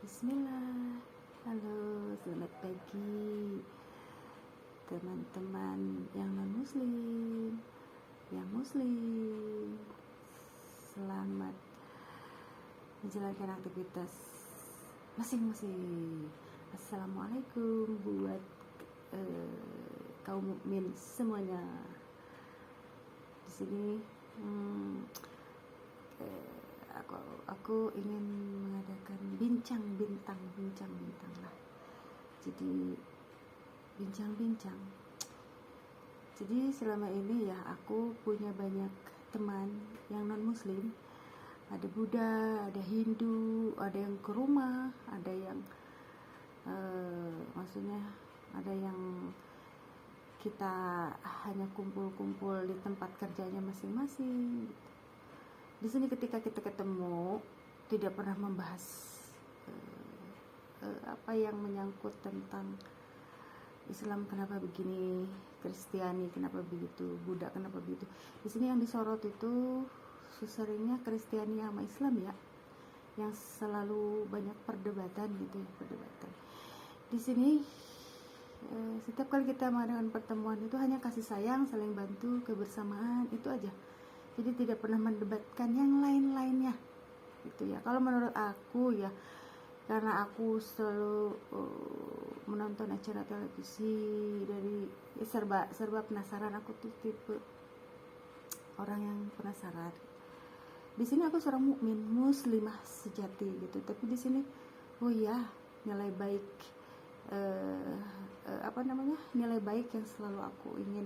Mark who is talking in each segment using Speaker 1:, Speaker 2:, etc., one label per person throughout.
Speaker 1: Bismillah. Halo, selamat pagi teman-teman yang non-muslim, yang muslim. Selamat menjalankan aktivitas masing-masing. Assalamualaikum buat kaum mukmin semuanya. Di sini aku ingin mengadakan bincang bintang lah. Jadi bincang. Jadi selama ini ya aku punya banyak teman yang non muslim. Ada Buddha, ada Hindu, ada yang ke rumah, ada yang maksudnya ada yang kita hanya kumpul-kumpul di tempat kerjanya masing-masing. Di sini ketika kita ketemu tidak pernah membahas apa yang menyangkut tentang Islam kenapa begini, Kristiani kenapa begitu, Buddha kenapa begitu. Di sini yang disorot itu seringnya Kristiani sama Islam ya, yang selalu banyak perdebatan gitu ya, perdebatan. Di sini setiap kali kita mengadakan pertemuan itu hanya kasih sayang, saling bantu, kebersamaan, itu aja. Jadi tidak pernah mendebatkan yang lain-lainnya gitu ya. Kalau menurut aku ya, karena aku selalu menonton acara televisi dari ya serba penasaran. Aku tuh tipe orang yang penasaran. Di sini aku seorang mukmin, muslimah sejati gitu. Tapi di sini nilai baik nilai baik yang selalu aku ingin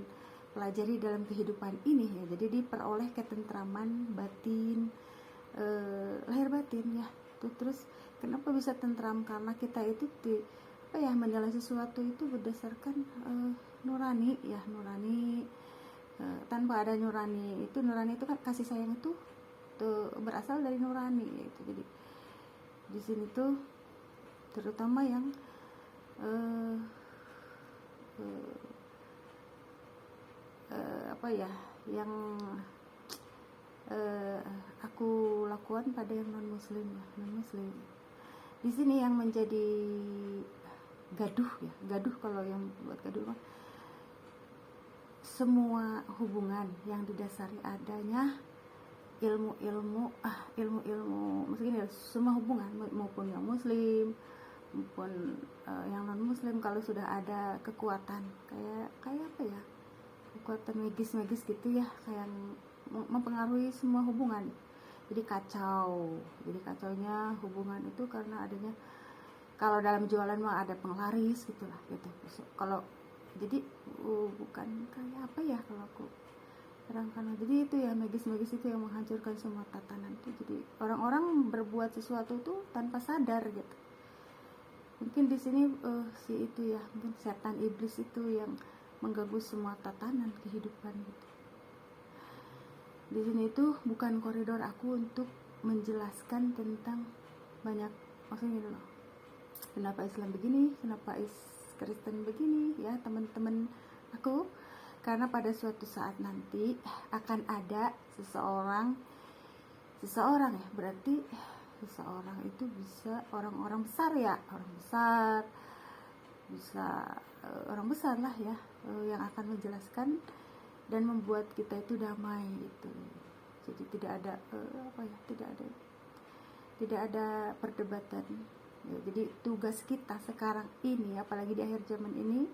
Speaker 1: pelajari dalam kehidupan ini ya. Jadi diperoleh ketentraman batin, lahir batin ya. Terus kenapa bisa tentram? Karena kita itu menilai sesuatu itu berdasarkan nurani ya, nurani. Tanpa ada nurani itu kan kasih sayang itu berasal dari nurani gitu. Jadi di sini tuh terutama yang yang aku lakukan pada yang non muslim. Di sini yang menjadi gaduh kalau yang buat gaduh semua hubungan yang didasari adanya ilmu maksudnya semua hubungan maupun yang muslim maupun yang non muslim, kalau sudah ada kekuatan kayak kekuatan magis gitu ya, kayak mempengaruhi semua hubungan. Jadi kacaunya hubungan itu karena adanya, kalau dalam jualan mah ada penglaris gitulah gitu. Kalau jadi bukan kayak kalau aku terangkan. Jadi itu ya, magis itu yang menghancurkan semua tatanan itu. Jadi orang-orang berbuat sesuatu tuh tanpa sadar gitu. Mungkin di sini mungkin setan iblis itu yang mengganggu semua tatanan kehidupan gitu. Di sini itu bukan koridor aku untuk menjelaskan tentang banyak, maksudnya dulu, kenapa Islam begini, kenapa Kristen begini ya teman-teman aku. Karena pada suatu saat nanti akan ada seseorang ya, berarti seseorang itu bisa orang besar lah ya, yang akan menjelaskan dan membuat kita itu damai gitu. Jadi tidak ada perdebatan ya. Jadi tugas kita sekarang ini, apalagi di akhir zaman ini,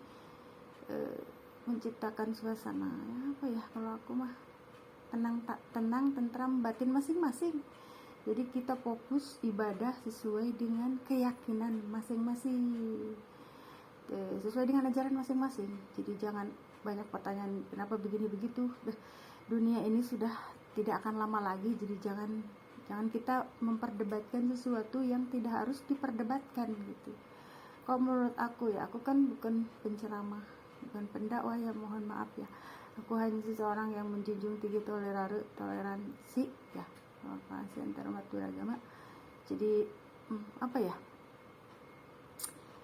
Speaker 1: menciptakan suasana kalau aku mah tenang, tentram batin masing-masing. Jadi kita fokus ibadah sesuai dengan keyakinan masing-masing, sesuai dengan ajaran masing-masing. Jadi jangan banyak pertanyaan kenapa begini begitu. Dunia ini sudah tidak akan lama lagi, jadi jangan kita memperdebatkan sesuatu yang tidak harus diperdebatkan gitu. Kalau menurut aku ya, aku kan bukan penceramah, bukan pendakwah ya, mohon maaf ya. Aku hanya seseorang yang menjunjung tinggi toleransi ya, toleransi antar umat beragama. Jadi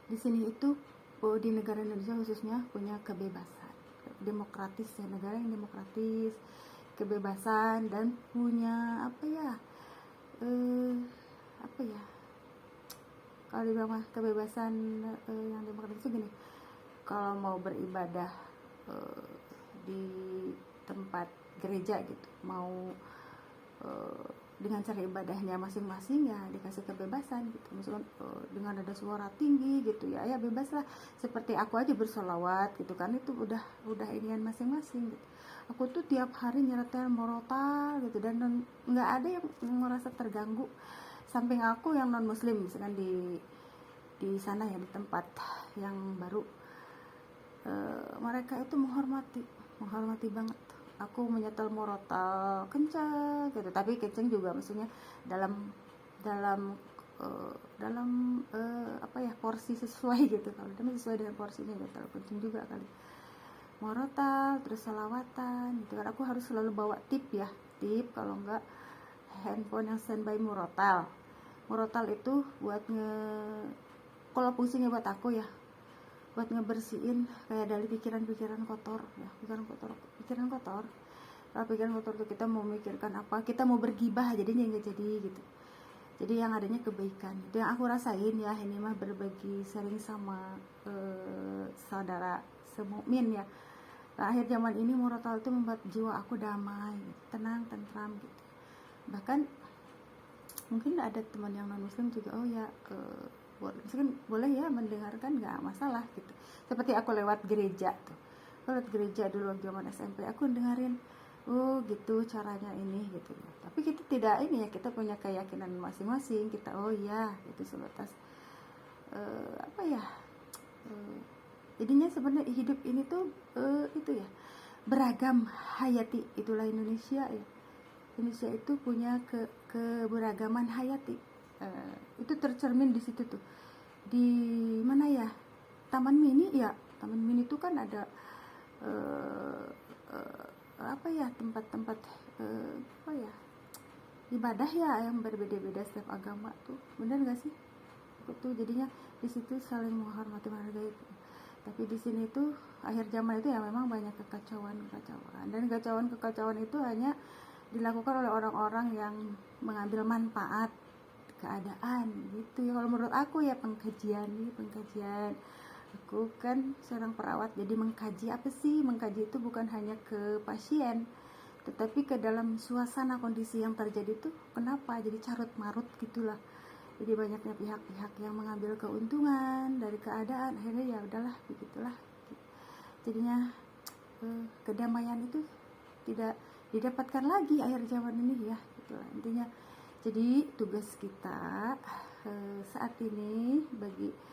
Speaker 1: di sini itu di negara Indonesia khususnya punya kebebasan, demokratis ya, negara yang demokratis, kebebasan, dan punya Kalau dibilang kebebasan yang demokratis itu gini, kalau mau beribadah di tempat gereja gitu, mau dengan cara ibadahnya masing-masing ya dikasih kebebasan gitu, misalkan dengan ada suara tinggi gitu ya bebas lah, seperti aku aja bersolawat gitu kan, itu udah inian masing-masing gitu. Aku tuh tiap hari nyeretel morotal gitu, dan nggak ada yang merasa terganggu. Samping aku yang non muslim misalkan di sana ya, di tempat yang baru, mereka itu menghormati banget aku menyetel morotal kencang gitu, tapi kenceng juga maksudnya dalam dalam apa ya, porsi sesuai gitu. Kalau itu sesuai dengan porsinya ya, terlalu kenceng juga kali morotal, terus salawatan gitu kan. Aku harus selalu bawa tip, kalau enggak handphone yang standby morotal itu buat kalau fungsinya buat aku ya, buat ngebersihin kayak dari pikiran-pikiran kotor ya, pikiran kotor. Kalau pikiran kotor tuh kita mau mikirkan apa, kita mau bergibah jadinya nggak jadi gitu. Jadi yang adanya kebaikan. Itu yang aku rasain ya, ini mah berbagi sering sama saudara semukmin ya. Nah, akhir zaman ini morotal itu membuat jiwa aku damai gitu, tenang, tentram gitu. Bahkan mungkin ada teman yang non muslim juga, boleh ya mendengarkan, nggak masalah gitu. Seperti aku lewat gereja tuh, lewat gereja dulu zaman SMP, aku dengerin gitu caranya ini gitu. Tapi kita tidak ini ya, kita punya keyakinan masing-masing, kita itu sebatas apa ya, jadinya sebenarnya hidup ini tuh itu ya, beragam hayati, itulah Indonesia ya. Indonesia itu punya keberagaman hayati. Itu tercermin di situ tuh. Di mana ya? Taman Mini ya. Taman Mini itu kan ada apa ya, tempat-tempat apa ya, ibadah ya yang berbeda-beda setiap agama tuh. Benar nggak sih? Tuh jadinya di situ saling menghormati, menghargai. Tapi di sini tuh akhir zaman itu ya memang banyak kekacauan, dan kekacauan itu hanya dilakukan oleh orang-orang yang mengambil manfaat keadaan gitu ya. Kalau menurut aku ya, pengkajian. Aku kan seorang perawat, jadi mengkaji apa sih? Mengkaji itu bukan hanya ke pasien, tetapi ke dalam suasana kondisi yang terjadi tuh kenapa jadi carut marut gitulah. Jadi banyaknya pihak-pihak yang mengambil keuntungan dari keadaan, akhirnya ya udahlah begitulah. Jadinya kedamaian itu tidak didapatkan lagi akhir zaman ini ya, gitulah intinya. Jadi tugas kita saat ini bagi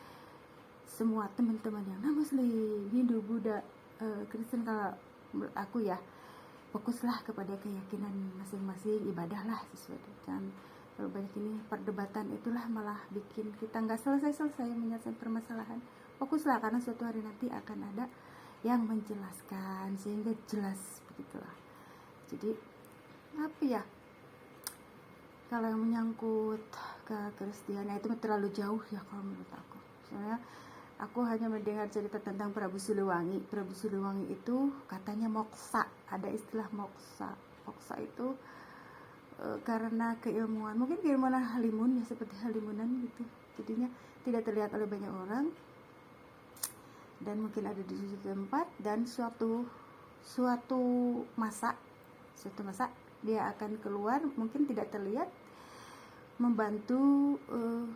Speaker 1: semua teman-teman yang non muslim, Hindu, Buddha, Kristen, kalau menurut aku ya, fokuslah kepada keyakinan masing-masing, ibadahlah sesuai dengan. Kalau banyak ini perdebatan, itulah malah bikin kita nggak selesai menyelesaikan permasalahan. Fokuslah, karena suatu hari nanti akan ada yang menjelaskan sehingga jelas begitulah. Jadi apa ya, kalau yang menyangkut ke Kristian itu terlalu jauh ya kalau menurut aku. Soalnya aku hanya mendengar cerita tentang Prabu Siliwangi. Prabu Siliwangi itu katanya moksa, ada istilah moksa itu karena keilmuan, mungkin keilmuan halimun ya, seperti halimunan gitu, jadinya tidak terlihat oleh banyak orang, dan mungkin ada di suatu tempat, dan suatu masa dia akan keluar, mungkin tidak terlihat, membantu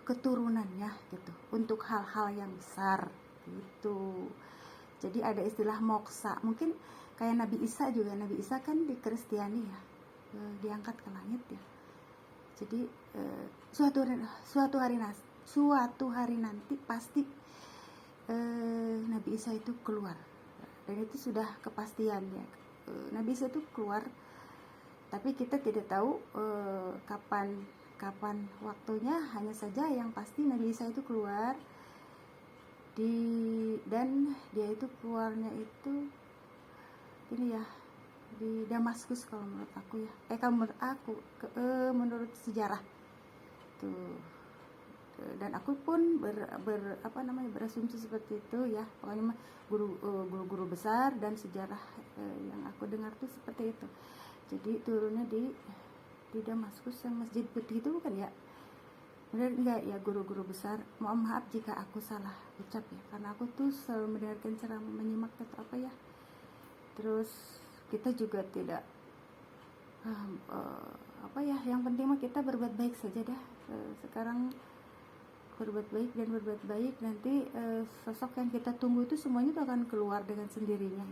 Speaker 1: keturunannya gitu untuk hal-hal yang besar gitu. Jadi ada istilah moksa, mungkin kayak Nabi Isa juga. Nabi Isa kan di Kristiani ya, diangkat ke langit ya. Jadi suatu hari nanti pasti Nabi Isa itu keluar, dan itu sudah kepastian ya. Nabi Isa itu keluar, tapi kita tidak tahu kapan waktunya. Hanya saja yang pasti Nabi Isa itu keluar dan dia itu keluarnya itu ini ya, di Damaskus kalau menurut aku ya. Menurut sejarah tuh. Dan aku pun berasumsi seperti itu ya. Pokoknya guru-guru besar dan sejarah yang aku dengar tuh seperti itu. Jadi turunnya di Damaskus, yang masjid putih itu bukan ya? benar enggak ya guru-guru besar, mohon maaf jika aku salah ucap ya, karena aku tuh selalu mendengarkan ceramah, menyimak atau apa ya, terus kita juga tidak apa ya, yang penting mah kita berbuat baik saja dah. Sekarang berbuat baik dan berbuat baik, nanti sosok yang kita tunggu itu semuanya tuh akan keluar dengan sendirinya.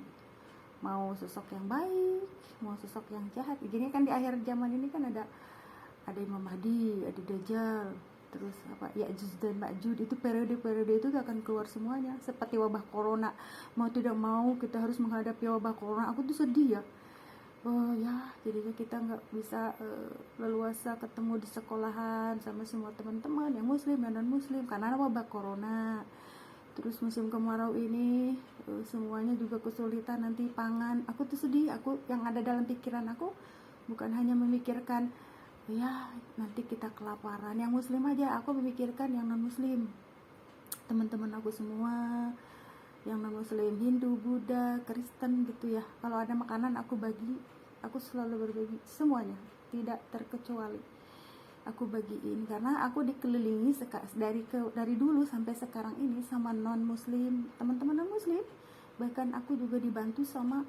Speaker 1: Mau sosok yang baik, mau sosok yang jahat. Gini kan di akhir zaman ini kan ada Imam Mahdi, ada Dajjal, terus apa Ya'juj dan Ma'juj, itu periode-periode itu akan keluar semuanya. Seperti wabah corona, mau tidak mau kita harus menghadapi wabah corona. Aku tuh sedih ya. Oh ya, jadinya kita nggak bisa leluasa ketemu di sekolahan sama semua teman-teman yang muslim dan non muslim karena wabah corona. Terus musim kemarau ini semuanya juga kesulitan, nanti pangan. Aku tuh sedih. Aku yang ada dalam pikiran aku bukan hanya memikirkan ya nanti kita kelaparan yang muslim aja, aku memikirkan yang non muslim, teman-teman aku semua yang non muslim, Hindu, Buddha, Kristen gitu ya. Kalau ada makanan aku bagi, aku selalu berbagi semuanya, tidak terkecuali aku bagiin, karena aku dikelilingi dari dulu sampai sekarang ini sama non muslim, teman-teman non muslim. Bahkan aku juga dibantu sama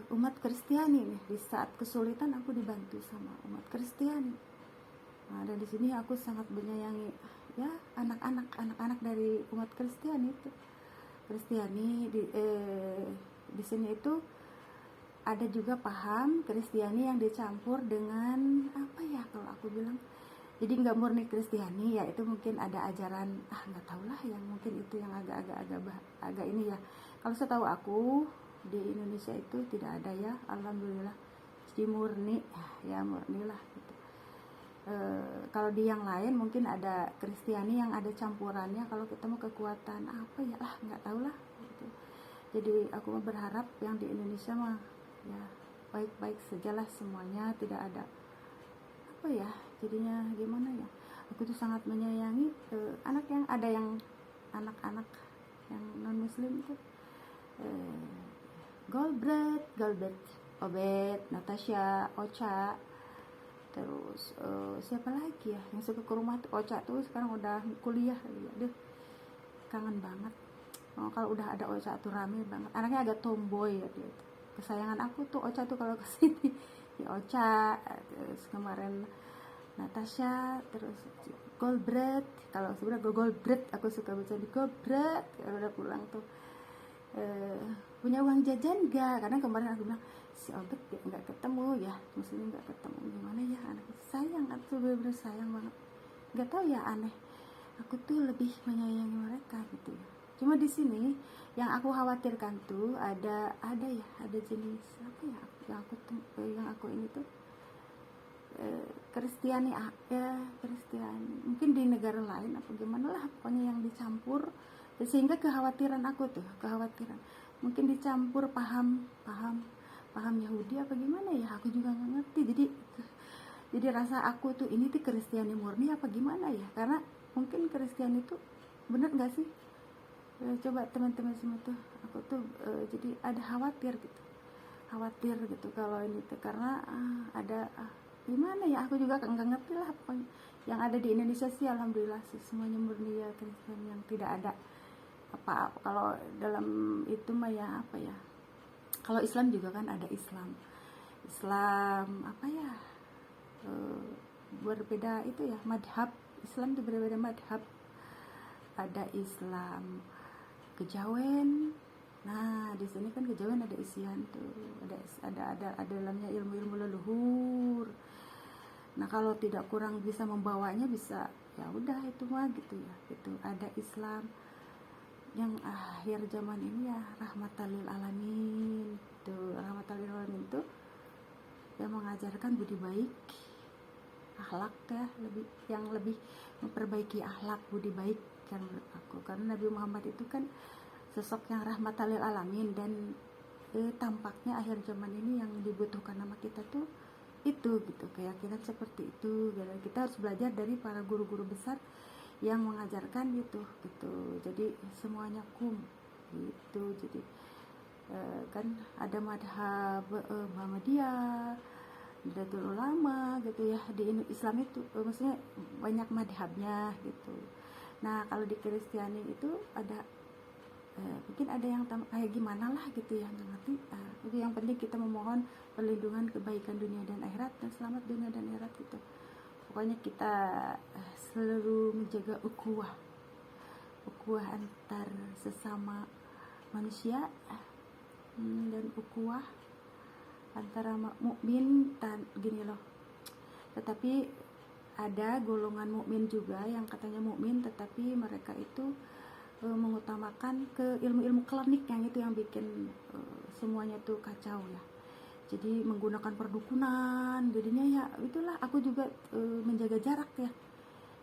Speaker 1: umat Kristiani nih. Di saat kesulitan aku dibantu sama umat Kristiani. Nah, dan di sini aku sangat menyayangi ya anak-anak dari umat Kristiani itu. Kristiani di sini itu ada juga paham Kristiani yang dicampur dengan apa ya, kalau aku bilang jadi nggak murni Kristiani ya, itu mungkin ada ajaran nggak tahu lah, yang mungkin itu yang agak ini ya. Kalau setahu aku di Indonesia itu tidak ada ya, alhamdulillah. Jadi murni ya, murni lah gitu. Kalau di yang lain mungkin ada Kristiani yang ada campurannya, kalau kita mau kekuatan apa ya nggak tahu lah gitu. Jadi aku berharap yang di Indonesia mah ya baik-baik sajalah semuanya, tidak ada apa ya, jadinya gimana ya. Aku tuh sangat menyayangi anak-anak yang non muslim itu, Golbert, Obed, Natasha, Ocha, terus siapa lagi ya yang suka ke rumah tuh. Ocha tuh sekarang udah kuliah ya, deh kangen banget. Kalau udah ada Ocha tuh rame banget, anaknya agak tomboy ya dia tuh. Kesayangan aku tuh Ocha tuh kalau kesini ya Ocha, terus kemarin Natasha, terus Golbert. Kalau sebenarnya Golbert aku suka baca di Golbert. Kalau udah pulang tuh punya uang jajan gak, karena kemarin aku bilang si Obet nggak ketemu ya, muslim nggak ketemu, gimana ya anak sayang, aku bener-bener sayang banget. Nggak tahu ya, aneh, aku tuh lebih menyayangi mereka gitu ya. Cuma di sini yang aku khawatirkan tuh ada jenis apa ya yang aku ini tuh Kristiani mungkin di negara lain apa gimana lah, pokoknya yang dicampur, sehingga kekhawatiran mungkin dicampur paham Yahudi apa gimana ya, aku juga nggak ngerti. Jadi rasa aku tuh ini tuh Kristiani murni apa gimana ya, karena mungkin Kristiani itu bener nggak sih, coba teman-teman semua tuh, aku tuh jadi ada khawatir gitu kalau ini tuh, karena ada gimana ya, aku juga nggak ngerti lah pokoknya. Yang ada di Indonesia sih alhamdulillah sih semuanya murni ya Kristen, yang tidak ada apa kalau dalam itu mah ya apa ya. Kalau Islam juga kan ada Islam apa ya, berbeda itu ya, madhab Islam itu berbeda madhab. Ada Islam kejawen. Nah di sini kan kejawen ada isian tuh, ada dalamnya ilmu leluhur. Nah kalau tidak kurang bisa membawanya, bisa ya udah itu mah gitu ya. Itu ada Islam yang akhir zaman ini ya rahmatan lil alamin. Tuh rahmatan lil alamin tuh yang mengajarkan budi baik, akhlak ya, yang lebih memperbaiki akhlak budi baik kan menurut aku. Karena Nabi Muhammad itu kan sosok yang rahmatan lil alamin, dan tampaknya akhir zaman ini yang dibutuhkan sama kita tuh itu gitu, keyakinan seperti itu. Dan kita harus belajar dari para guru-guru besar yang mengajarkan gitu. Jadi semuanya gitu. Jadi kan ada madhab Muhammadiyah, Nahdlatul Ulama gitu ya. Di Islam itu maksudnya banyak madhabnya gitu. Nah kalau di Kristiani itu ada mungkin ada yang kayak gimana lah gitu ya, nggak ngerti. Itu yang penting kita memohon perlindungan kebaikan dunia dan akhirat dan selamat dunia dan akhirat gitu. Pokoknya kita selalu menjaga ukhuwah antar sesama manusia, dan ukhuwah antara mukmin dan gini loh. Tetapi ada golongan mukmin juga yang katanya mukmin tetapi mereka itu mengutamakan ke ilmu-ilmu klinik, yang itu yang bikin semuanya tuh kacau ya. Jadi menggunakan perdukunan, jadinya ya itulah aku juga menjaga jarak ya.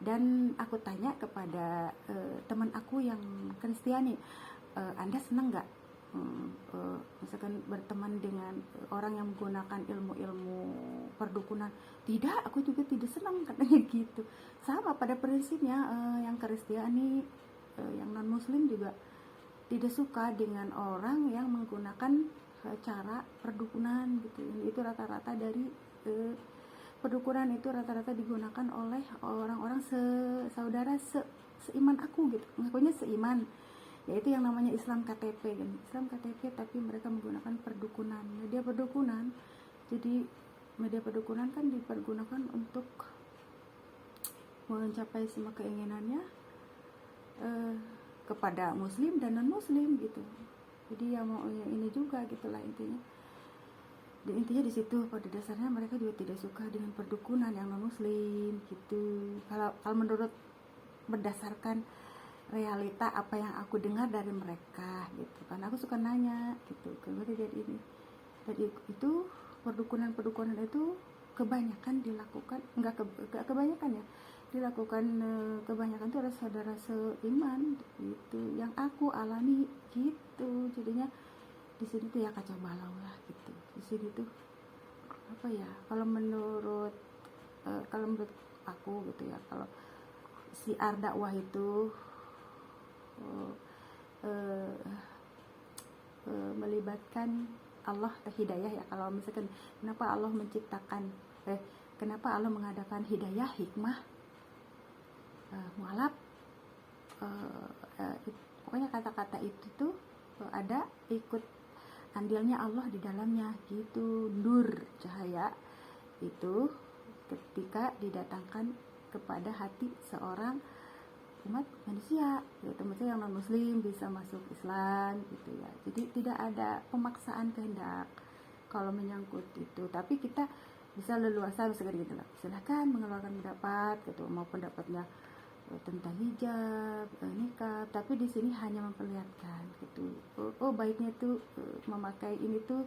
Speaker 1: Dan aku tanya kepada teman aku yang Kristiani, Anda senang nggak misalkan berteman dengan orang yang menggunakan ilmu-ilmu perdukunan? Tidak, aku juga tidak senang katanya gitu. Sama pada prinsipnya yang Kristiani, yang non muslim juga tidak suka dengan orang yang menggunakan cara perdukunan gitu. Itu rata-rata dari perdukunan itu rata-rata digunakan oleh orang-orang saudara seiman aku gitu, ngakunya seiman, yaitu yang namanya Islam KTP kan. Islam KTP tapi mereka menggunakan perdukunan, media perdukunan. Jadi media perdukunan kan dipergunakan untuk mencapai semua keinginannya kepada muslim dan non muslim gitu. Jadi ya mau ini juga gitulah intinya. Intinya di situ, pada dasarnya mereka juga tidak suka dengan perdukunan yang non muslim gitu. Kalau menurut berdasarkan realita apa yang aku dengar dari mereka gitu, karena aku suka nanya gitu kenapa jadi ini. Jadi itu perdukunan itu kebanyakan dilakukan, enggak kebanyakan ya, dilakukan kebanyakan itu adalah saudara seiman gitu, yang aku alami gitu. Jadinya di sini tuh ya kacau balau lah gitu. Di sini tuh apa ya, kalau menurut aku gitu ya, kalau siar dakwah itu melibatkan Allah hidayah ya. Kalau misalkan kenapa Allah menciptakan kenapa Allah mengadakan hidayah, hikmah, mualaf, pokoknya kata-kata itu tuh ada ikut andilnya Allah di dalamnya gitu. Nur, cahaya itu ketika didatangkan kepada hati seorang umat manusia gitu, maksudnya yang non muslim bisa masuk Islam gitu ya. Jadi tidak ada pemaksaan kehendak kalau menyangkut itu, tapi kita bisa leluasa bisa gitu lah, silahkan mengeluarkan pendapat gitu, mau pendapatnya tentang hijab, nikah, tapi di sini hanya memperlihatkan gitu. Oh baiknya tuh memakai ini tuh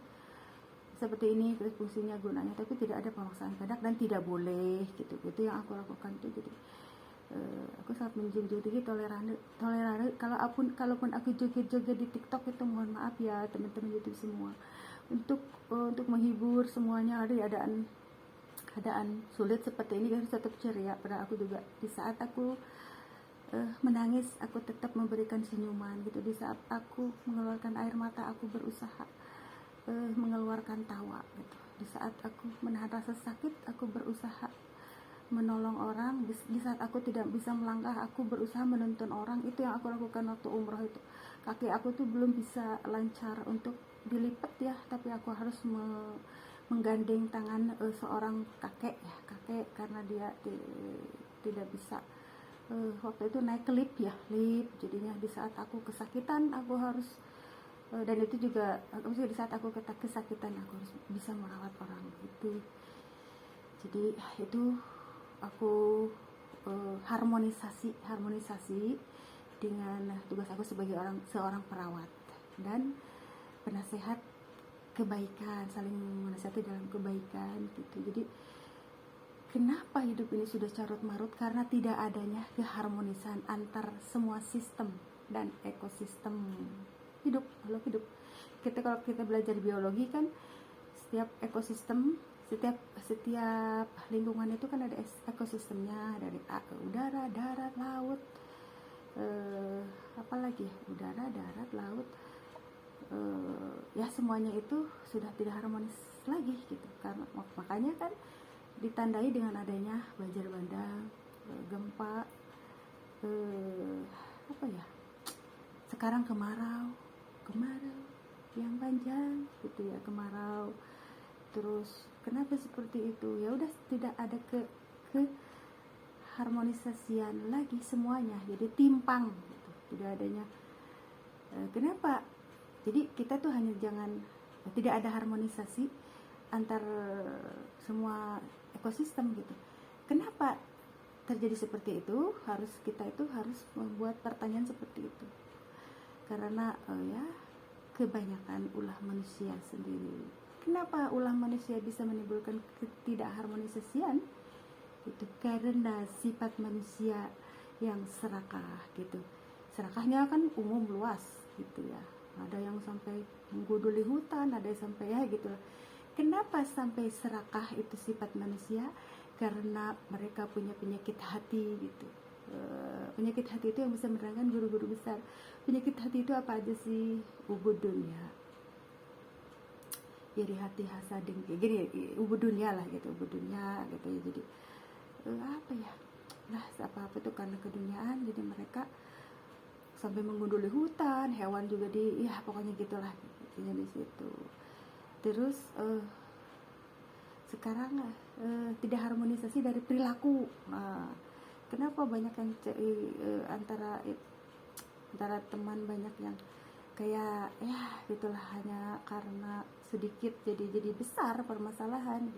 Speaker 1: seperti ini, terus fungsinya, gunanya, tapi tidak ada pemaksaan kehendak dan tidak boleh gitu. Itu yang aku lakukan tuh. Jadi aku sangat menjunjung tinggi toleransi. Kalaupun aku joget-joget di TikTok itu mohon maaf ya teman-teman YouTube semua, untuk menghibur semuanya. Ada keadaan sulit seperti ini harus tetap ceria. Pada aku juga di saat aku menangis, aku tetap memberikan senyuman gitu. Di saat aku mengeluarkan air mata, aku berusaha mengeluarkan tawa gitu. Di saat aku menahan rasa sakit, aku berusaha menolong orang. Di saat aku tidak bisa melangkah, aku berusaha menuntun orang. Itu yang aku lakukan waktu umroh itu. Kaki aku tuh belum bisa lancar untuk dilipat ya, tapi aku harus menggandeng tangan seorang kakek karena dia tidak bisa waktu itu naik ke lift. Jadinya di saat aku kesakitan, aku harus dan itu juga di saat aku kesakitan, aku harus bisa merawat orang gitu. Jadi itu aku harmonisasi dengan tugas aku sebagai seorang perawat dan penasehat kebaikan, saling menasihati dalam kebaikan gitu. Jadi kenapa hidup ini sudah carut marut? Karena tidak adanya keharmonisan antar semua sistem dan ekosistem hidup. Kalau kita belajar biologi kan, setiap ekosistem, setiap lingkungan itu kan ada ekosistemnya, dari udara, darat, laut, apalagi udara, darat, laut, ya semuanya itu sudah tidak harmonis lagi gitu. Karena makanya kan ditandai dengan adanya banjir bandang, gempa, apa ya, sekarang kemarau yang panjang gitu ya, kemarau. Terus kenapa seperti itu? Ya udah tidak ada ke harmonisasian lagi semuanya, jadi timpang gitu. Tidak adanya kenapa? Jadi kita tuh hanya tidak ada harmonisasi antar semua ekosistem gitu. Kenapa terjadi seperti itu? Kita harus membuat pertanyaan seperti itu. Karena ya kebanyakan ulah manusia sendiri. Kenapa ulah manusia bisa menimbulkan ketidakharmonisasian? Itu karena sifat manusia yang serakah gitu. Serakahnya kan umum luas gitu ya. Ada yang sampai mengguduli hutan, ada yang sampai ya gitu. Kenapa sampai serakah itu sifat manusia? Karena mereka punya penyakit hati gitu. Penyakit hati itu yang bisa menerangkan guru-guru besar. Penyakit hati itu apa aja sih? Ubud dunia, iri hati, hasad, dengki, gini, ubud dunia lah gitu, ubud dunia gitu ya. Jadi apa ya, nah apa-apa itu karena keduniaan, jadi mereka sampai menggunduli hutan, hewan juga ya pokoknya gitulah intinya di situ. Terus sekarang tidak harmonisasi dari perilaku. Nah, kenapa banyak yang antara teman banyak yang kayak ya gitulah, hanya karena sedikit jadi besar permasalahan.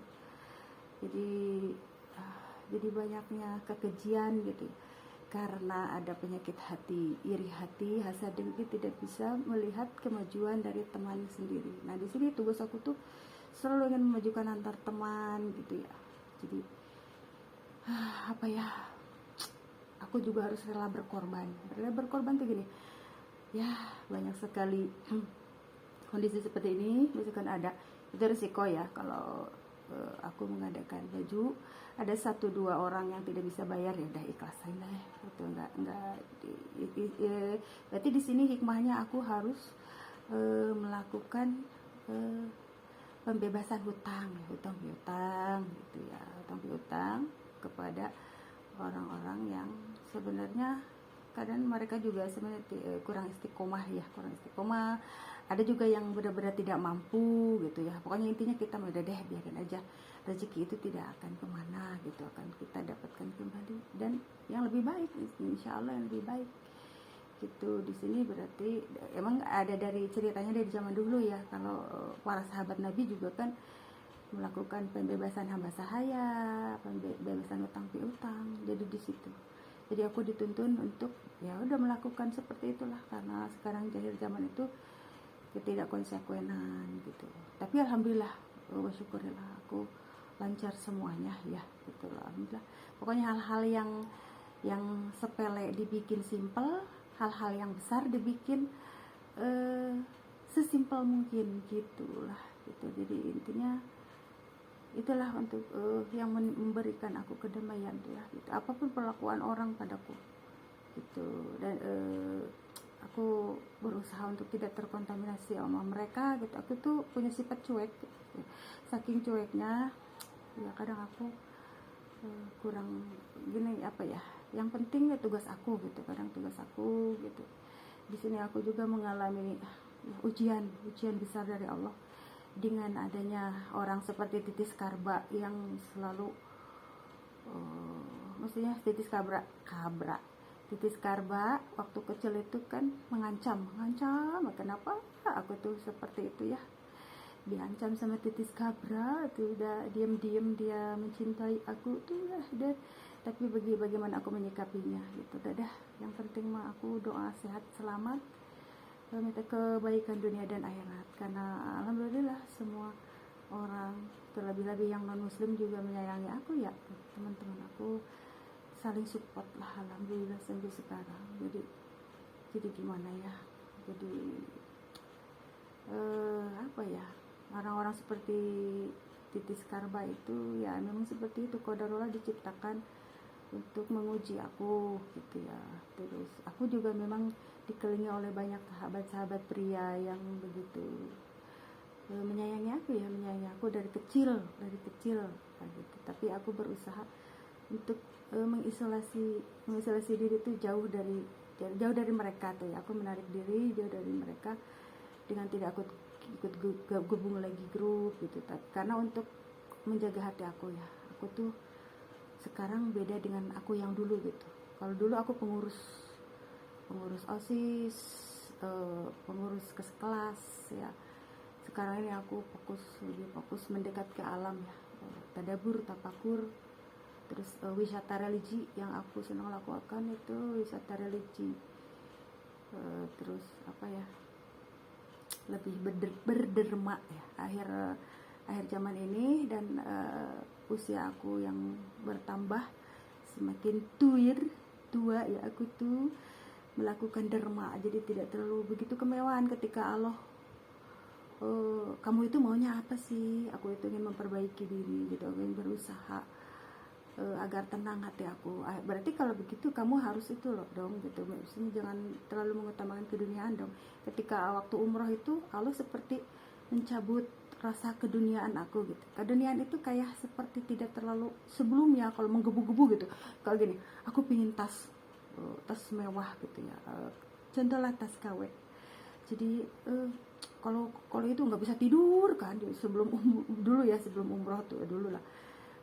Speaker 1: Jadi banyaknya kekejian gitu karena ada penyakit hati, iri hati, hasad, dengki, tidak bisa melihat kemajuan dari teman sendiri. Nah di sini tugas aku tuh selalu ingin memajukan antar teman gitu ya. Jadi apa ya, aku juga harus rela berkorban tuh gini ya. Banyak sekali kondisi seperti ini, misalkan ada itu risiko ya kalau aku mengadakan baju, ada 1-2 orang yang tidak bisa bayar, ya udah ikhlasin lah itu. Berarti di sini hikmahnya aku harus melakukan pembebasan hutang gitu ya, hutang piutang kepada orang-orang yang sebenarnya kadang mereka juga sebenarnya kurang istiqomah. Ada juga yang benar-benar tidak mampu gitu ya. Pokoknya intinya kita udah deh, biarin aja, rezeki itu tidak akan kemana gitu, akan kita dapatkan kembali dan yang lebih baik, insya Allah yang lebih baik gitu. Di sini berarti emang ada dari ceritanya dari zaman dulu ya, kalau para sahabat Nabi juga kan melakukan pembebasan hamba sahaya, pembebasan utang piutang. Jadi di situ, jadi aku dituntun untuk ya udah melakukan seperti itulah, karena sekarang akhir zaman itu tidak konsekuenan gitu. Tapi alhamdulillah, syukurillah aku lancar semuanya ya gitu, alhamdulillah. Pokoknya hal-hal yang sepele dibikin simple, hal-hal yang besar dibikin sesimpel mungkin gitulah gitu. Jadi intinya itulah untuk yang memberikan aku kedamaian tuh ya gitu. Apapun perlakuan orang padaku gitu, dan aku berusaha untuk tidak terkontaminasi sama mereka gitu. Aku tuh punya sifat cuek gitu. Saking cueknya ya kadang aku kurang gini apa ya, yang penting ya tugas aku gitu. Kadang tugas aku gitu. Di sini aku juga mengalami ujian besar dari Allah dengan adanya orang seperti Titis Karba yang selalu maksudnya Titis Karba waktu kecil itu kan mengancam. Kenapa aku tuh seperti itu ya, diancam sama Titis Karba tuh, udah diam-diam dia mencintai aku tuh ya. Dan tapi bagaimana aku menyikapinya gitu. Dadah, yang penting mah aku doa sehat selamat, minta kebaikan dunia dan akhirat, karena alhamdulillah semua orang, terlebih-lebih yang non muslim juga menyayangi aku ya. Teman-teman aku saling support lah, alhamdulillah sampai sekarang. Jadi gimana ya, jadi apa ya, orang-orang seperti Titis Karba itu ya memang seperti itu, qadarullah diciptakan untuk menguji aku gitu ya. Terus aku juga memang dikelilingi oleh banyak sahabat-sahabat pria yang begitu menyayangi aku dari kecil kayak gitu. Tapi aku berusaha untuk mengisolasi diri itu jauh dari mereka tuh ya. Aku menarik diri jauh dari mereka dengan tidak ikut gabung lagi grup gitu. Karena untuk menjaga hati aku ya, aku tuh sekarang beda dengan aku yang dulu gitu. Kalau dulu aku pengurus OSIS, pengurus kelas ya. Sekarang ini aku lebih fokus mendekat ke alam ya, tadabur, tafakur, terus wisata religi yang aku senang lakukan itu wisata religi, terus apa ya, lebih berderma ya akhir zaman ini. Dan usia aku yang bertambah semakin tua ya, aku tuh melakukan derma, jadi tidak terlalu begitu kemewahan ketika Allah kamu itu maunya apa sih, aku itu ingin memperbaiki diri gitu, aku ingin berusaha agar tenang hati aku. Berarti kalau begitu kamu harus itu loh dong gitu, maksudnya jangan terlalu mengutamakan keduniaan dong. Ketika waktu umroh itu Allah seperti mencabut rasa keduniaan aku gitu. Keduniaan itu kayak seperti tidak terlalu sebelumnya kalau menggebu-gebu gitu. Kalau gini, aku pingin tas mewah gitu ya, contohlah tas KW. Jadi kalau itu nggak bisa tidur kan sebelum umroh tuh dulu lah.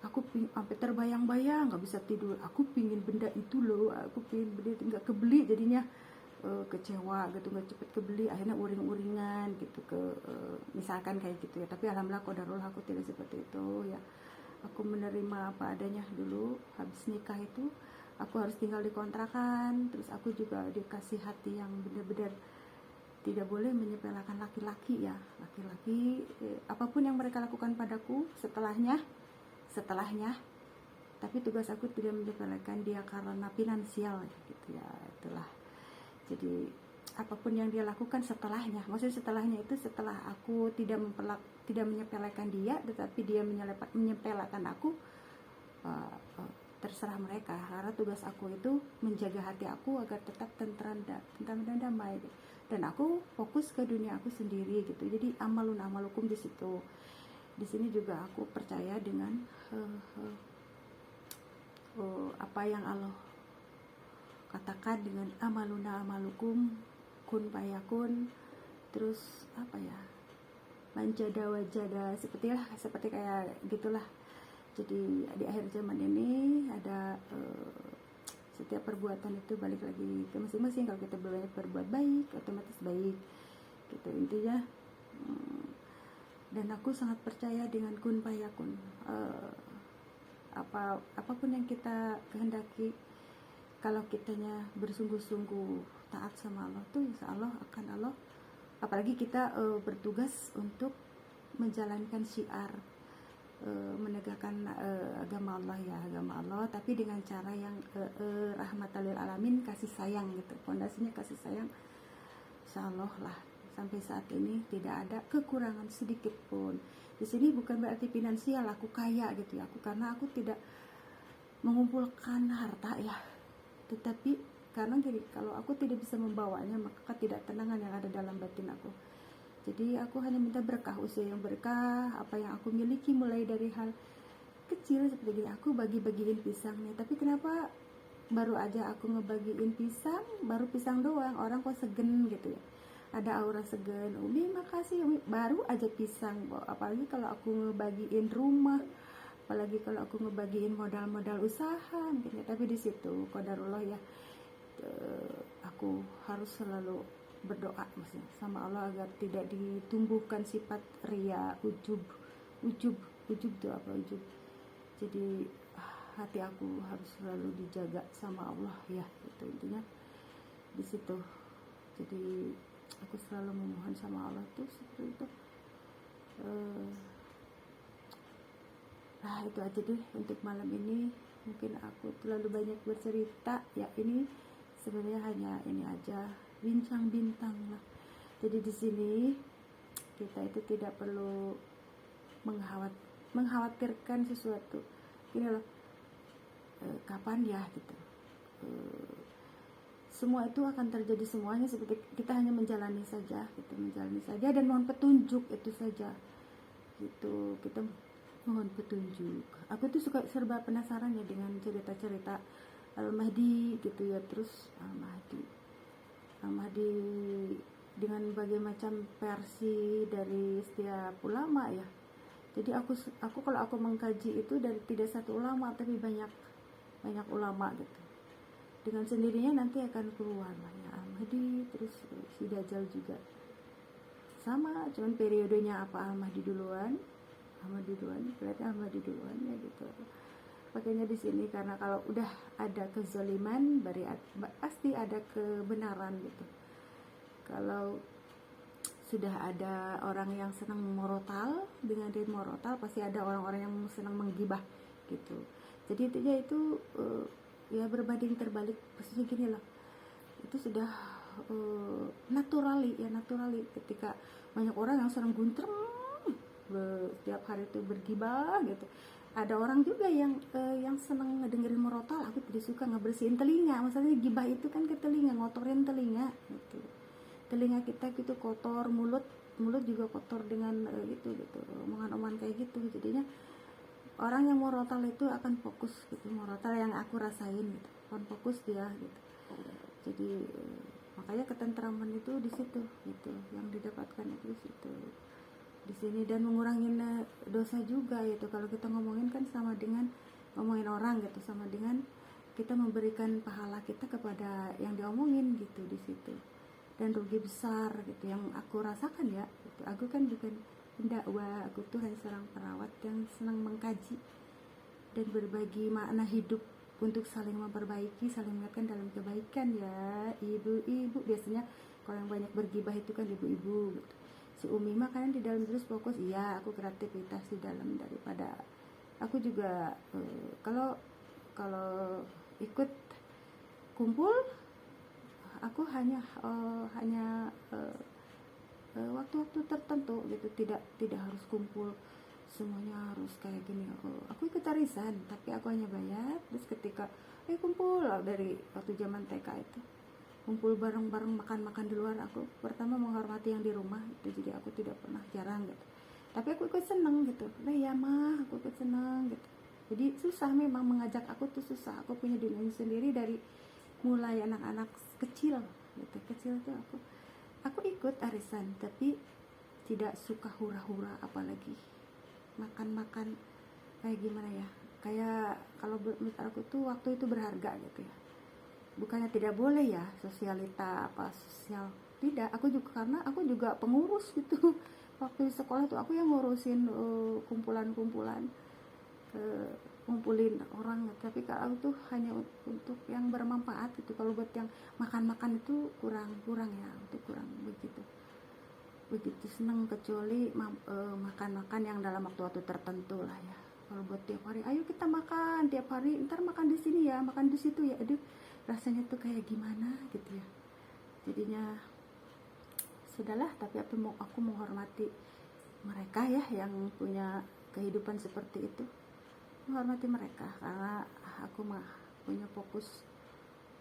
Speaker 1: Aku sampai terbayang-bayang nggak bisa tidur. Aku pingin benda itu loh, aku pingin benda itu nggak kebeli, jadinya kecewa gitu, nggak cepet kebeli, akhirnya uring-uringan gitu misalkan kayak gitu ya. Tapi alhamdulillah qadarullah aku tidak seperti itu ya. Aku menerima apa adanya dulu. Habis nikah itu aku harus tinggal di kontrakan, terus aku juga dikasih hati yang benar-benar tidak boleh menyepelekan laki-laki ya. Laki-laki apapun yang mereka lakukan padaku setelahnya, tapi tugas aku tidak menyepelekan dia karena finansial gitu ya, itulah. Jadi apapun yang dia lakukan setelahnya, maksudnya setelahnya itu setelah aku tidak menyepelekan dia, tetapi dia menyepelekan aku, terserah mereka. Karena tugas aku itu menjaga hati aku agar tetap tentram dan damai. Dan aku fokus ke dunia aku sendiri gitu. Jadi amalukum di situ. Di sini juga aku percaya dengan apa yang Allah katakan dengan amalukum kun fayakun. Terus apa ya, manjada wajada, seperti kayak gitulah. Jadi di akhir zaman ini ada setiap perbuatan itu balik lagi ke masing-masing. Kalau kita berbuat baik, otomatis baik gitu intinya. Dan aku sangat percaya dengan kun fayakun. Apapun yang kita kehendaki, kalau kitanya bersungguh-sungguh taat sama Allah tuh insya Allah akan Allah. Apalagi kita bertugas untuk menjalankan syiar, menegakkan agama Allah, tapi dengan cara yang rahmatan lil alamin, kasih sayang gitu. Pondasinya kasih sayang, insyaallah lah. Sampai saat ini tidak ada kekurangan sedikit pun. Di sini bukan berarti finansial aku kaya gitu ya, karena aku tidak mengumpulkan harta ya, tetapi karena jadi kalau aku tidak bisa membawanya, maka ketidaktenangan yang ada dalam batin aku. Jadi aku hanya minta berkah, usia yang berkah, apa yang aku miliki mulai dari hal kecil seperti gini. Aku bagi-bagiin pisang nih, tapi kenapa baru aja aku ngebagiin pisang, baru pisang doang, orang kok segen gitu ya, ada aura segen. Umi makasih Umi, baru aja pisang. Apalagi kalau aku ngebagiin rumah, apalagi kalau aku ngebagiin modal usaha gitu ya. Tapi di situ qadarullah ya, aku harus selalu berdoa maksudnya sama Allah agar tidak ditumbuhkan sifat ria, ujub itu apa ujub. Jadi hati aku harus selalu dijaga sama Allah ya, itu intinya di situ. Jadi aku selalu memohon sama Allah tuh seperti itu. Nah itu aja deh untuk malam ini. Mungkin aku terlalu banyak bercerita ya, ini sebenarnya hanya ini aja, bincang bintang lah. Jadi di sini kita itu tidak perlu mengkhawatirkan sesuatu. Gini loh, kapan ya gitu. semua itu akan terjadi semuanya, seperti kita hanya menjalani saja gitu, menjalani saja dan mohon petunjuk, itu saja gitu. Kita mohon petunjuk. Aku tuh suka serba penasaran ya dengan cerita-cerita Al-Mahdi gitu ya. Terus Al-Mahdi dengan berbagai macam versi dari setiap ulama ya. Jadi aku kalau aku mengkaji itu dari tidak satu ulama tapi banyak ulama gitu. Dengan sendirinya nanti akan keluar lah ya Al-Mahdi, terus si Dajjal juga sama, cuman periodenya apa Al-Mahdi duluan, berarti Al-Mahdi duluan ya gitu. Makanya di sini karena kalau udah ada kezaliman pasti ada kebenaran gitu. Kalau sudah ada orang yang senang morotal, dengan dia morotal pasti ada orang-orang yang senang menggibah gitu. Jadi itu ya berbanding terbalik, maksudnya gini loh, itu sudah naturali ketika banyak orang yang senang guntrem setiap hari itu bergibah gitu. Ada orang juga yang senang ngedengerin merotal. Aku tidak suka, ngebersihin telinga. Maksudnya gibah itu kan ke telinga, ngotorin telinga gitu. Telinga kita gitu kotor, mulut juga kotor dengan gitu omongan-omongan kayak gitu. Jadinya orang yang merotal itu akan fokus gitu, merotal yang aku rasain gitu, akan fokus dia gitu. Jadi makanya ketentraman itu di situ gitu, yang didapatkan itu di situ, di sini, dan mengurangi dosa juga gitu. Kalau kita ngomongin kan sama dengan ngomongin orang gitu, sama dengan kita memberikan pahala kita kepada yang diomongin gitu di situ. Dan rugi besar gitu yang aku rasakan ya gitu. Aku kan bukan pendakwah, aku tuh hanya seorang perawat yang senang mengkaji dan berbagi makna hidup untuk saling memperbaiki, saling mengingatkan dalam kebaikan ya. Ibu-ibu biasanya kalau yang banyak bergibah itu kan ibu-ibu gitu. Si Umi mah kan di dalam terus fokus, iya aku kreativitas di dalam, daripada aku juga kalau ikut kumpul aku hanya waktu-waktu tertentu gitu, tidak harus kumpul semuanya harus kayak gini. Aku ikut arisan tapi aku hanya bayar. Terus ketika kumpul dari waktu zaman TK itu kumpul bareng-bareng, makan di luar, aku pertama menghormati yang di rumah itu, jadi aku tidak pernah jarang gitu, tapi aku ikut seneng gitu. Ya mah aku ikut seneng gitu. Jadi susah memang mengajak aku tuh susah. Aku punya dunia sendiri dari mulai anak-anak kecil gitu. Kecil tuh aku ikut arisan tapi tidak suka hura-hura, apalagi makan kayak gimana ya, kayak kalau menurut aku tuh waktu itu berharga gitu ya. Bukannya tidak boleh ya sosialita apa sosial, tidak, karena aku juga pengurus gitu. Waktu di sekolah tuh aku yang ngurusin kumpulan-kumpulan, ngumpulin orang, tapi kalau tuh hanya untuk yang bermanfaat gitu. Kalau buat yang makan-makan itu kurang ya, itu kurang begitu seneng, kecuali makan-makan yang dalam waktu-waktu tertentu lah ya. Kalau buat tiap hari, ayo kita makan tiap hari, ntar makan di sini ya, makan di situ ya, aduh rasanya tuh kayak gimana gitu ya. Jadinya sudahlah, tapi aku menghormati mereka ya yang punya kehidupan seperti itu, menghormati mereka, karena aku mah punya fokus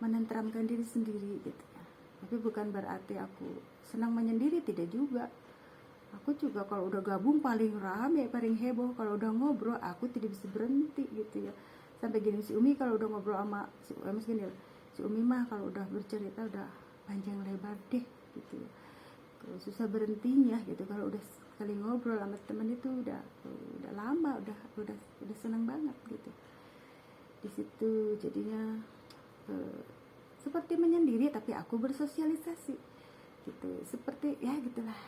Speaker 1: menenteramkan diri sendiri gitu ya. Tapi bukan berarti aku senang menyendiri, tidak juga. Aku juga kalau udah gabung paling rame, paling heboh. Kalau udah ngobrol aku tidak bisa berhenti gitu ya. Sampai gini, si Umi kalau udah ngobrol sama si Umi mah kalau udah bercerita udah panjang lebar deh gitu ya. Kalau susah berhentinya gitu. Kalau udah sekali ngobrol sama temen itu udah lama, udah senang banget gitu. Di situ jadinya seperti menyendiri tapi aku bersosialisasi gitu, seperti ya gitulah.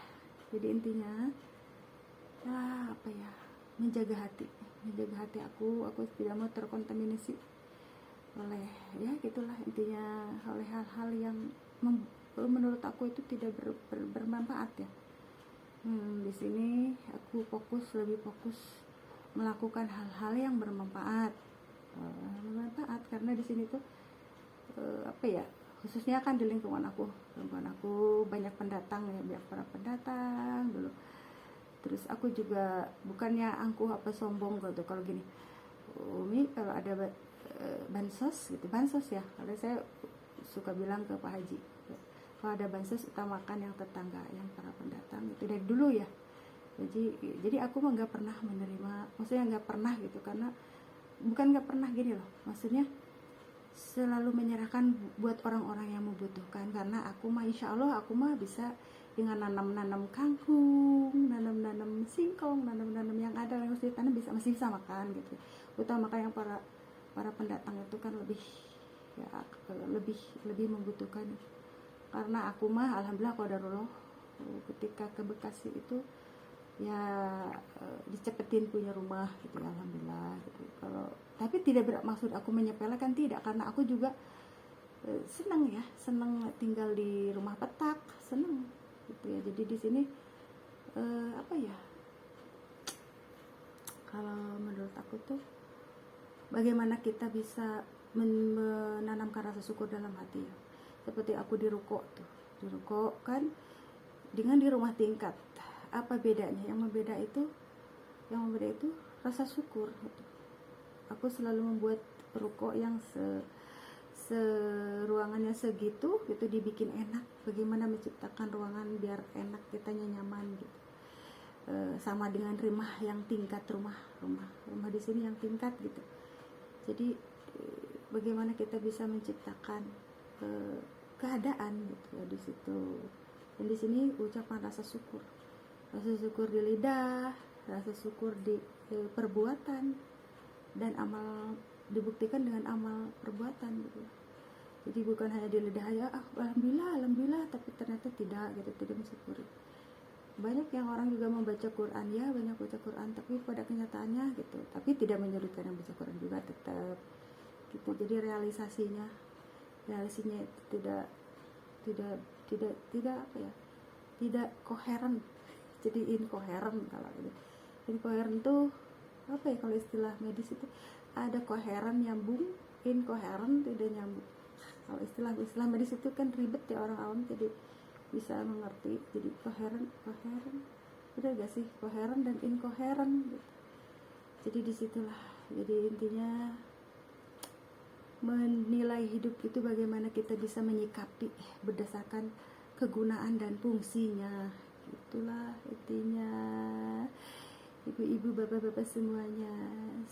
Speaker 1: Jadi intinya apa ya, menjaga hati aku tidak mau terkontaminasi oleh ya gitulah intinya, oleh hal-hal yang menurut aku itu tidak bermanfaat ya. Di sini aku lebih fokus melakukan hal-hal yang bermanfaat, karena di sini tuh apa ya, khususnya kan di lingkungan aku banyak pendatang ya, banyak para pendatang dulu. Terus aku juga bukannya angkuh apa sombong gitu kalau gini, Umi kalau ada bansos gitu, bansos ya, kalau saya suka bilang ke Pak Haji, kalau ada bansos utamakan yang tetangga, yang para pendatang, itu dari dulu ya. Jadi aku mah nggak pernah menerima, maksudnya nggak pernah gitu, karena bukan nggak pernah gini loh, maksudnya selalu menyerahkan buat orang-orang yang membutuhkan, karena aku mah insya Allah aku mah bisa dengan nanam kangkung, nanam singkong, nanam yang ada yang harus ditanam masih bisa makan gitu. Utamakan yang para pendatang itu kan lebih ya, lebih membutuhkan, karena aku mah alhamdulillah qadarullah ketika ke Bekasi itu ya dicepetin punya rumah gitu ya, alhamdulillah gitu. Kalau tapi tidak bermaksud aku menyepelekan, tidak, karena aku juga senang tinggal di rumah petak, senang gitu ya. Jadi di sini apa ya, kalau menurut aku tuh bagaimana kita bisa menanamkan rasa syukur dalam hati ya. Seperti aku di ruko kan dengan di rumah tingkat, apa bedanya? Yang membeda itu rasa syukur gitu. Aku selalu membuat ruko yang ruangannya segitu gitu, dibikin enak. Bagaimana menciptakan ruangan biar enak, kitanya nyaman gitu. Sama dengan rumah yang tingkat, rumah di sini yang tingkat gitu. Jadi bagaimana kita bisa menciptakan keadaan gitu ya di situ. Dan di sini ucapan rasa syukur di lidah, rasa syukur di perbuatan, dan amal dibuktikan dengan amal perbuatan gitu. Jadi bukan hanya di lidah ya, alhamdulillah, tapi ternyata tidak mensyukuri. Banyak yang orang juga membaca Quran ya, banyak baca Quran, tapi pada kenyataannya gitu, tapi tidak menyurutkan yang baca Quran juga tetap gitu. Jadi realisasinya itu tidak apa ya, tidak koheren, jadi inkoheren. Kalau ini inkoheren tuh apa ya, kalau istilah medis itu ada koheren nyambung, inkoheren tidak nyambung. Kalau istilah medis itu kan ribet ya, orang awam jadi bisa mengerti. Jadi koheren udah gak sih, koheren dan inkoheren gitu. Jadi disitulah, jadi intinya menilai hidup itu bagaimana kita bisa menyikapi berdasarkan kegunaan dan fungsinya. Itulah intinya, ibu-ibu, bapak-bapak semuanya,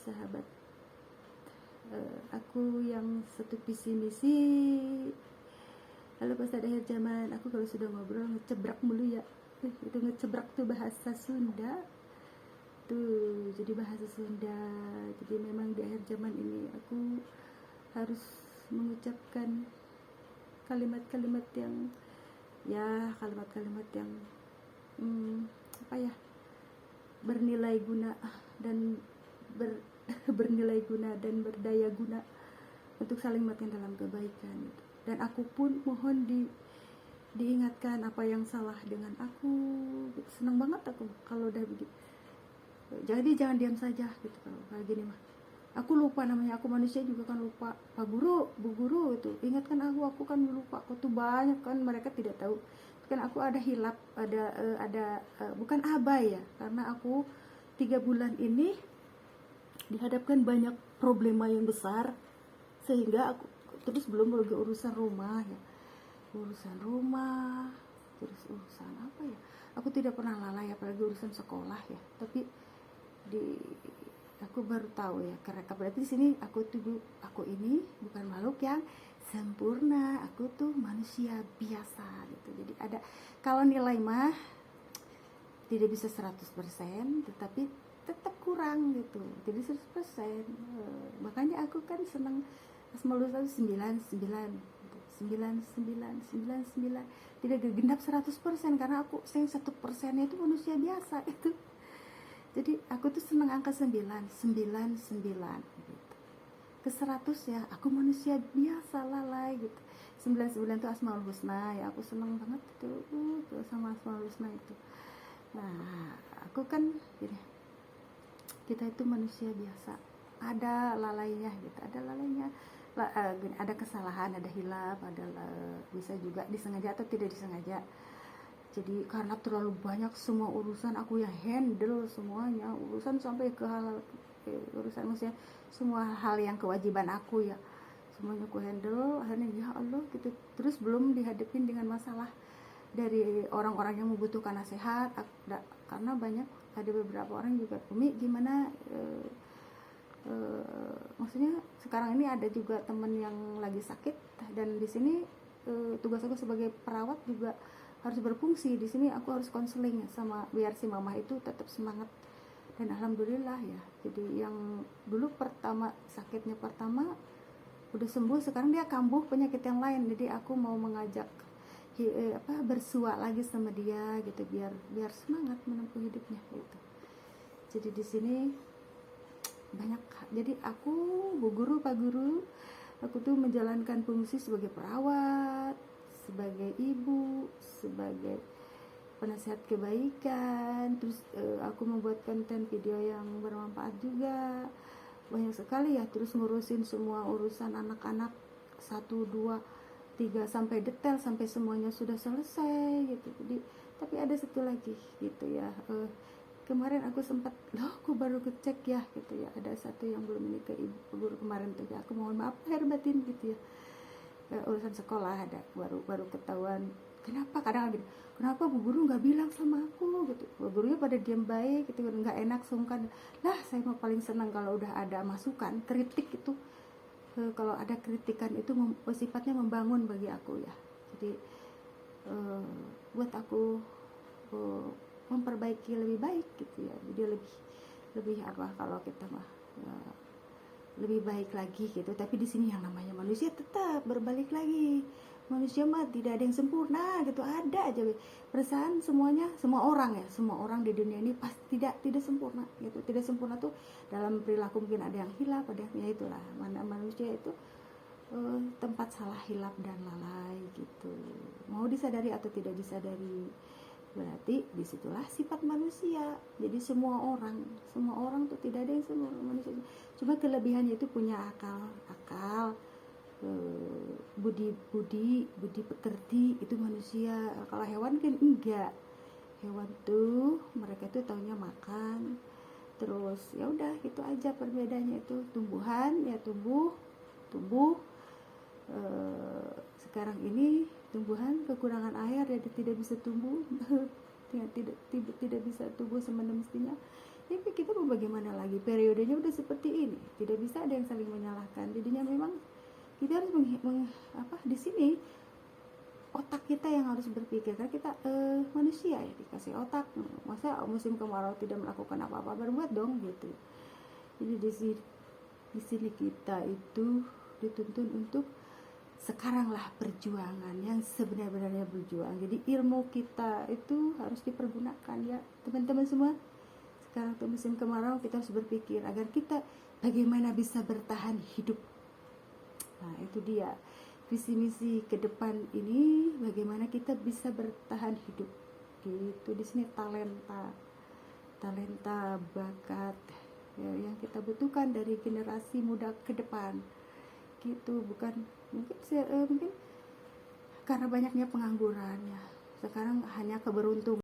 Speaker 1: sahabat aku yang satu visi misi. Halo pas ada akhir zaman, aku kalau sudah ngobrol ngecebrak mulu ya. Itu ngecebrak tuh bahasa Sunda tuh, jadi bahasa Sunda. Jadi memang di akhir zaman ini aku harus mengucapkan kalimat-kalimat yang apa ya, bernilai guna dan bernilai guna dan berdaya guna untuk saling mengingatkan dalam kebaikan gitu. Dan aku pun mohon diingatkan apa yang salah dengan aku gitu. Senang banget aku kalau udah begitu. Jadi jangan diam saja gitu kalau kayak gini mah. Aku lupa namanya, aku manusia juga kan lupa. Pak Guru, Bu Guru itu ingatkan aku kan lupa. Aku tuh banyak kan, mereka tidak tahu kan aku ada hilap, ada bukan abai ya, karena aku 3 bulan ini dihadapkan banyak problema yang besar, sehingga aku terus belum lagi urusan rumah, terus urusan apa ya, aku tidak pernah lalai apalagi urusan sekolah ya. Tapi aku baru tahu ya, karena berarti di sini aku ini bukan makhluk yang sempurna, aku tuh manusia biasa gitu. Jadi ada, kalau nilai mah tidak bisa 100%, tetapi tetap kurang gitu. Jadi 100%. Makanya aku kan senang Asmaul Husna 99 tidak genap 100%, karena aku sayang 1% itu manusia biasa itu. Jadi aku tuh senang angka 99 gitu. Ke 100 ya aku manusia biasa lalai gitu. 99 itu Asmaul Husna ya, aku senang banget itu sama Asmaul Husna itu. Nah aku kan gini, kita itu manusia biasa, ada lalainya gitu, ada kesalahan, ada hilaf, bisa juga disengaja atau tidak disengaja. Jadi karena terlalu banyak semua urusan, aku yang handle semuanya, urusan sampai ke urusan maksudnya semua hal yang kewajiban aku ya, semuanya ku handle. Akhirnya ya Allah gitu, terus belum dihadapin dengan masalah dari orang-orang yang membutuhkan nasihat. Karena banyak, ada beberapa orang juga, Umi gimana, maksudnya sekarang ini ada juga temen yang lagi sakit, dan di sini tugas aku sebagai perawat juga harus berfungsi di sini. Aku harus konseling sama biar si mama itu tetap semangat. Dan alhamdulillah ya, jadi yang dulu pertama sakitnya pertama udah sembuh, sekarang dia kambuh penyakit yang lain. Jadi aku mau mengajak bersua lagi sama dia gitu, biar semangat menempuh hidupnya gitu. Jadi di sini banyak, jadi aku Bu Guru, Pak Guru, aku tuh menjalankan fungsi sebagai perawat, sebagai ibu, sebagai penasihat kebaikan, terus aku membuat konten video yang bermanfaat juga banyak sekali ya, terus ngurusin semua urusan anak-anak 1, 2, 3 sampai detail, sampai semuanya sudah selesai gitu. Jadi tapi ada satu lagi gitu ya, kemarin aku sempat aku baru ngecek ya gitu ya, ada satu yang belum ini ke ibu guru kemarin tuh ya, aku mohon maaf lahir batin gitu ya, urusan sekolah ada baru ketahuan. Kenapa kadang gitu, kenapa Bu Guru nggak bilang sama aku gitu. Bu Gurunya pada diam baik gitu, nggak enak, sungkan lah. Saya mah paling senang kalau udah ada masukan, kritik itu, kalau ada kritikan itu sifatnya membangun bagi aku ya. Jadi buat aku memperbaiki lebih baik gitu ya. Jadi lebih apa, kalau kita mah lebih baik lagi gitu. Tapi di sini yang namanya manusia tetap berbalik lagi. Manusia mah tidak ada yang sempurna gitu, ada aja perasaan. Semua orang di dunia ini pasti tidak sempurna gitu. Tidak sempurna tuh dalam perilaku, mungkin ada yang hilap, ada yang, ya itulah, mana manusia itu tempat salah, hilap dan lalai gitu, mau disadari atau tidak disadari. Berarti disitulah sifat manusia. Jadi semua orang tuh tidak ada yang sempurna manusia, cuma kelebihannya itu punya akal, budi pekerti, itu manusia. Kalau hewan kan enggak, hewan tuh mereka tuh taunya makan terus, ya udah gitu aja perbedaannya. Itu tumbuhan ya tumbuh. Sekarang ini tumbuhan kekurangan air, jadi tidak bisa tumbuh tidak bisa tumbuh semestinya. Tapi kita mau bagaimana lagi, periodenya udah seperti ini, tidak bisa ada yang saling menyalahkan. Jadinya memang kita harus di sini otak kita yang harus berpikir, karena kita manusia ya, dikasih otak. Masa musim kemarau tidak melakukan apa-apa, berbuat dong gitu. Jadi di sini kita itu dituntun untuk sekarang lah perjuangan yang sebenarnya berjuang. Jadi ilmu kita itu harus dipergunakan ya teman-teman semua. Sekarang tuh musim kemarau, kita harus berpikir agar kita bagaimana bisa bertahan hidup. Nah itu dia visi misi ke depan ini, bagaimana kita bisa bertahan hidup gitu. Di sini talenta bakat ya, yang kita butuhkan dari generasi muda ke depan gitu. Bukan mungkin karena banyaknya pengangguran ya, sekarang hanya keberuntungan.